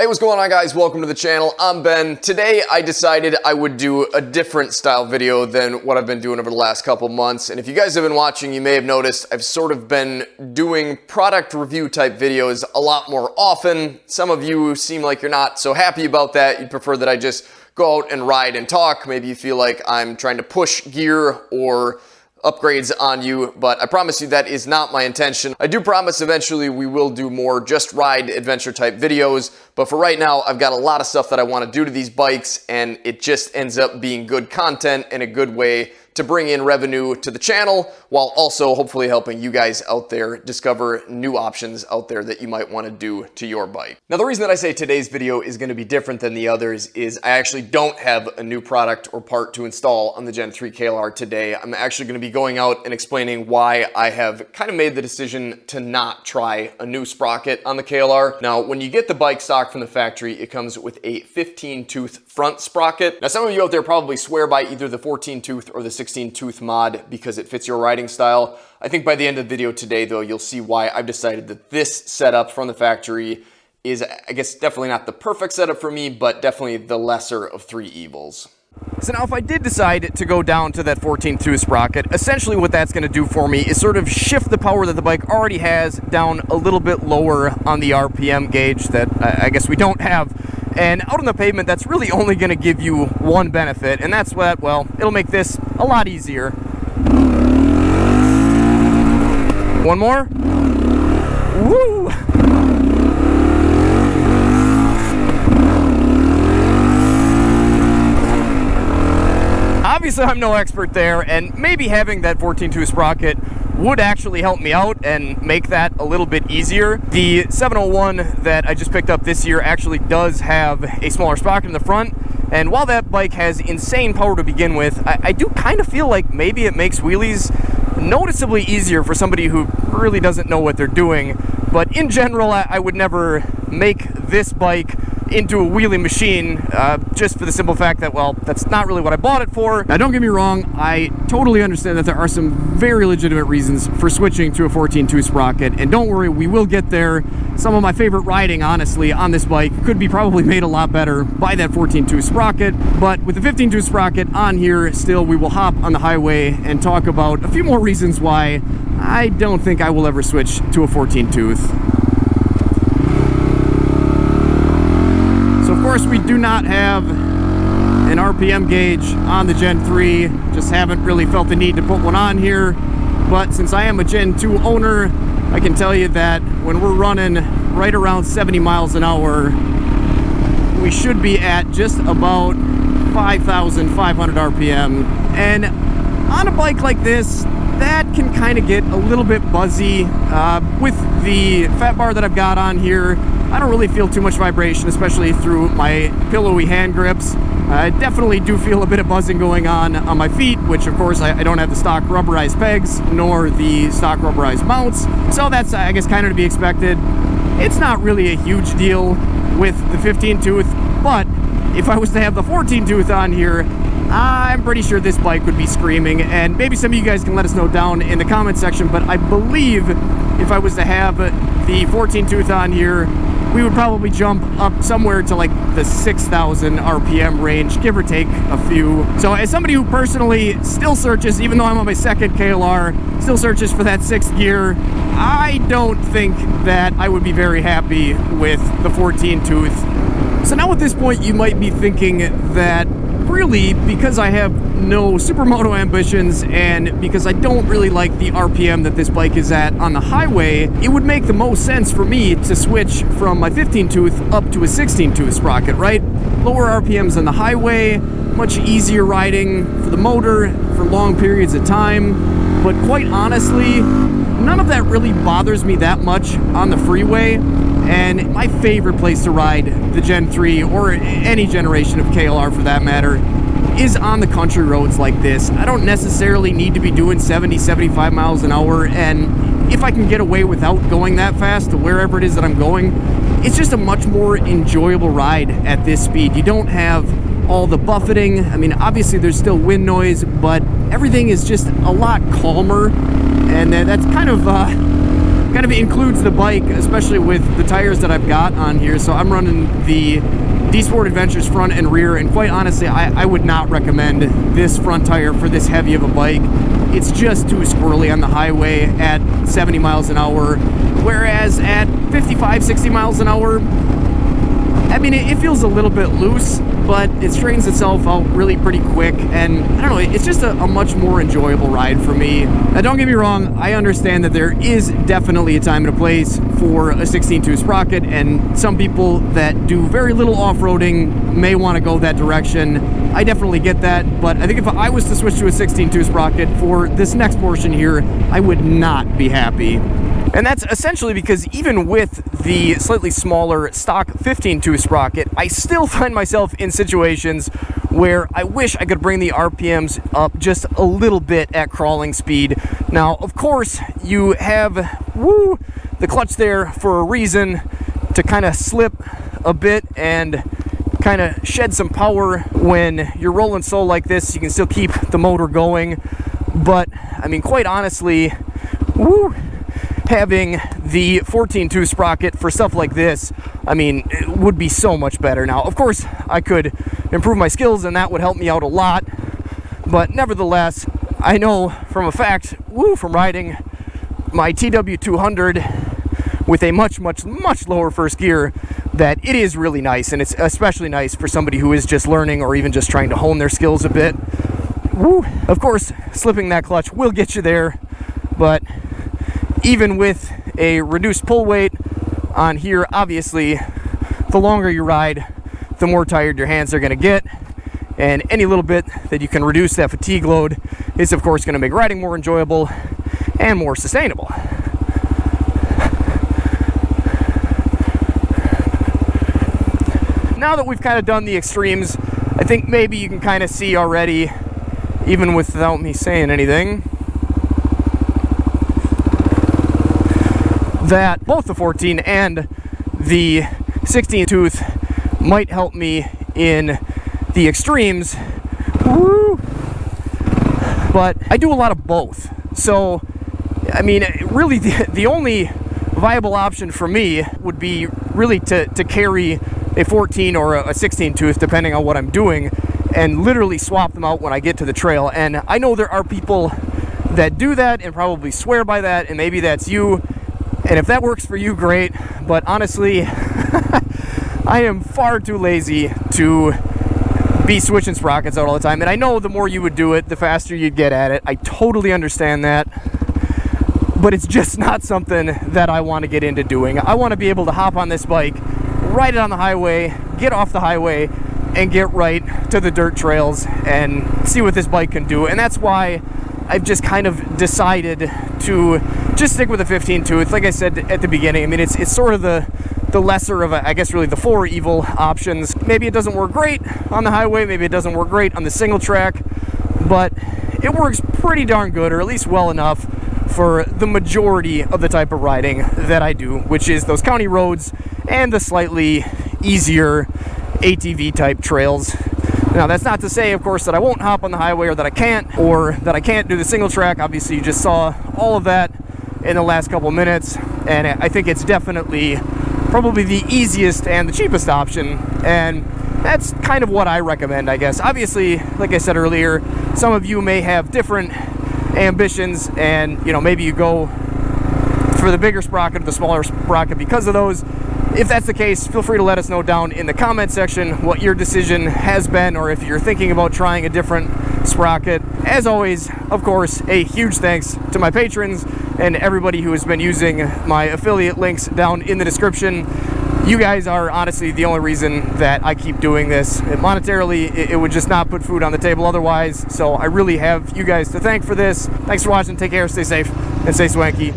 Hey, what's going on, guys? Welcome to the channel. I'm Ben. Today I decided I would do a different style video than what I've been doing over the last couple months. And if you guys have been watching, you may have noticed I've sort of been doing product review type videos a lot more often. Some of you seem like you're not so happy about that. You'd prefer that I just go out and ride and talk. Maybe you feel like I'm trying to push gear or upgrades on you, but I promise you that is not my intention. I do promise eventually we will do more just ride adventure type videos, but for right now I've got a lot of stuff that I want to do to these bikes, and it just ends up being good content and a good way to bring in revenue to the channel while also hopefully helping you guys out there discover new options out there that you might want to do to your bike. Now, the reason that I say today's video is going to be different than the others is I actually don't have a new product or part to install on the Gen 3 KLR today. I'm actually going to be going out and explaining why I have kind of made the decision to not try a new sprocket on the KLR. Now, when you get the bike stock from the factory, it comes with a 15-tooth front sprocket. Now, some of you out there probably swear by either the 14-tooth or the 16-tooth mod because it fits your riding style. I think by the end of the video today, though, you'll see why I've decided that this setup from the factory is, I guess, definitely not the perfect setup for me, but definitely the lesser of three evils. So now if I did decide to go down to that 14-tooth sprocket, essentially what that's going to do for me is sort of shift the power that the bike already has down a little bit lower on the RPM gauge that I guess we don't have. And out on the pavement, that's really only going to give you one benefit, and that's what, well, it'll make this a lot easier. One more. Woo! Obviously, I'm no expert there, and maybe having that 14-tooth sprocket would actually help me out and make that a little bit easier. The 701 that I just picked up this year actually does have a smaller sprocket in the front, and while that bike has insane power to begin with, I do kind of feel like maybe it makes wheelies noticeably easier for somebody who really doesn't know what they're doing. But in general, I would never make this bike into a wheelie machine just for the simple fact that, well, that's not really what I bought it for. Now, don't get me wrong, I totally understand that there are some very legitimate reasons for switching to a 14-tooth sprocket, and don't worry, we will get there. Some of my favorite riding, honestly, on this bike could be probably made a lot better by that 14-tooth sprocket, but with the 15-tooth sprocket on here, still, we will hop on the highway and talk about a few more reasons why I don't think I will ever switch to a 14-tooth. Of course, we do not have an RPM gauge on the Gen 3, just haven't really felt the need to put one on here, but since I am a Gen 2 owner, I can tell you that when we're running right around 70 miles an hour, we should be at just about 5,500 RPM, and on a bike like this, that can kind of get a little bit buzzy. With the fat bar that I've got on here, I don't really feel too much vibration, especially through my pillowy hand grips. I definitely do feel a bit of buzzing going on my feet, which of course I don't have the stock rubberized pegs nor the stock rubberized mounts, so that's, I guess, kind of to be expected. It's not really a huge deal with the 15-tooth, but if I was to have the 14-tooth on here, I'm pretty sure this bike would be screaming, and maybe some of you guys can let us know down in the comment section, but I believe if I was to have the 14-tooth on here, we would probably jump up somewhere to like the 6,000 RPM range, give or take a few. So as somebody who personally still searches, even though I'm on my second KLR, still searches for that sixth gear, I don't think that I would be very happy with the 14-tooth. So now at this point, you might be thinking that really, because I have no supermoto ambitions and because I don't really like the RPM that this bike is at on the highway, it would make the most sense for me to switch from my 15-tooth up to a 16-tooth sprocket, right? Lower RPMs on the highway, much easier riding for the motor for long periods of time, but quite honestly, none of that really bothers me that much on the freeway. And my favorite place to ride the Gen 3, or any generation of KLR for that matter, is on the country roads like this. I don't necessarily need to be doing 70, 75 miles an hour, and if I can get away without going that fast to wherever it is that I'm going, it's just a much more enjoyable ride at this speed. You don't have all the buffeting. I mean, obviously there's still wind noise, but everything is just a lot calmer, and that's kind of kind of includes the bike, especially with the tires that I've got on here. So I'm running the D-Sport Adventures front and rear, and quite honestly, I would not recommend this front tire for this heavy of a bike. It's just too squirrely on the highway at 70 miles an hour, whereas at 55, 60 miles an hour, I mean, it feels a little bit loose, but it straightens itself out really pretty quick, and I don't know, it's just a much more enjoyable ride for me. Now, don't get me wrong, I understand that there is definitely a time and a place for a 16.2 Sprocket, and some people that do very little off-roading may want to go that direction. I definitely get that, but I think if I was to switch to a 16.2 Sprocket for this next portion here, I would not be happy. And that's essentially because even with the slightly smaller stock 15.2 Sprocket, I still find myself in situations where I wish I could bring the RPMs up just a little bit at crawling speed. Now, of course, you have the clutch there for a reason, to kind of slip a bit and kind of shed some power when you're rolling slow like this. You can still keep the motor going, but I mean, quite honestly, having the 14.2 Sprocket for stuff like this, I mean, it would be so much better. Now, of course, I could improve my skills and that would help me out a lot, but nevertheless, I know from a fact, from riding my TW200 with a much lower first gear, that it is really nice, and it's especially nice for somebody who is just learning or even just trying to hone their skills a bit. Of course, slipping that clutch will get you there, but even with a reduced pull weight on here, obviously, the longer you ride, the more tired your hands are going to get, and any little bit that you can reduce that fatigue load is, of course, going to make riding more enjoyable and more sustainable. Now that we've kind of done the extremes, I think maybe you can kind of see already, even without me saying anything, that both the 14 and the 16 tooth might help me in the extremes. But I do a lot of both. So, I mean, really the only viable option for me would be really to carry a 14 or a 16 tooth, depending on what I'm doing, and literally swap them out when I get to the trail. And I know there are people that do that and probably swear by that, and maybe that's you. And if that works for you, great. But honestly, I am far too lazy to be switching sprockets out all the time. And I know the more you would do it, the faster you'd get at it. I totally understand that. But it's just not something that I want to get into doing. I want to be able to hop on this bike, ride it on the highway, get off the highway, and get right to the dirt trails and see what this bike can do. And that's why I've just kind of decided to just stick with a 15 tooth. Like I said at the beginning, I mean, it's sort of the lesser of, I guess, really the four evil options. Maybe it doesn't work great on the highway, maybe it doesn't work great on the single track, but it works pretty darn good, or at least well enough for the majority of the type of riding that I do, which is those county roads and the slightly easier ATV type trails. Now, that's not to say, of course, that I won't hop on the highway, or that I can't do the single track. Obviously, you just saw all of that in the last couple minutes, and I think it's definitely probably the easiest and the cheapest option, and that's kind of what I recommend, I guess. Obviously, like I said earlier, some of you may have different ambitions, and you know, maybe you go for the bigger sprocket or the smaller sprocket because of those. If that's the case, feel free to let us know down in the comment section what your decision has been, or if you're thinking about trying a different sprocket. As always, of course, a huge thanks to my patrons and everybody who has been using my affiliate links down in the description. You guys are honestly the only reason that I keep doing this. Monetarily, it would just not put food on the table otherwise, so I really have you guys to thank for this. Thanks for watching, take care, stay safe, and stay swanky.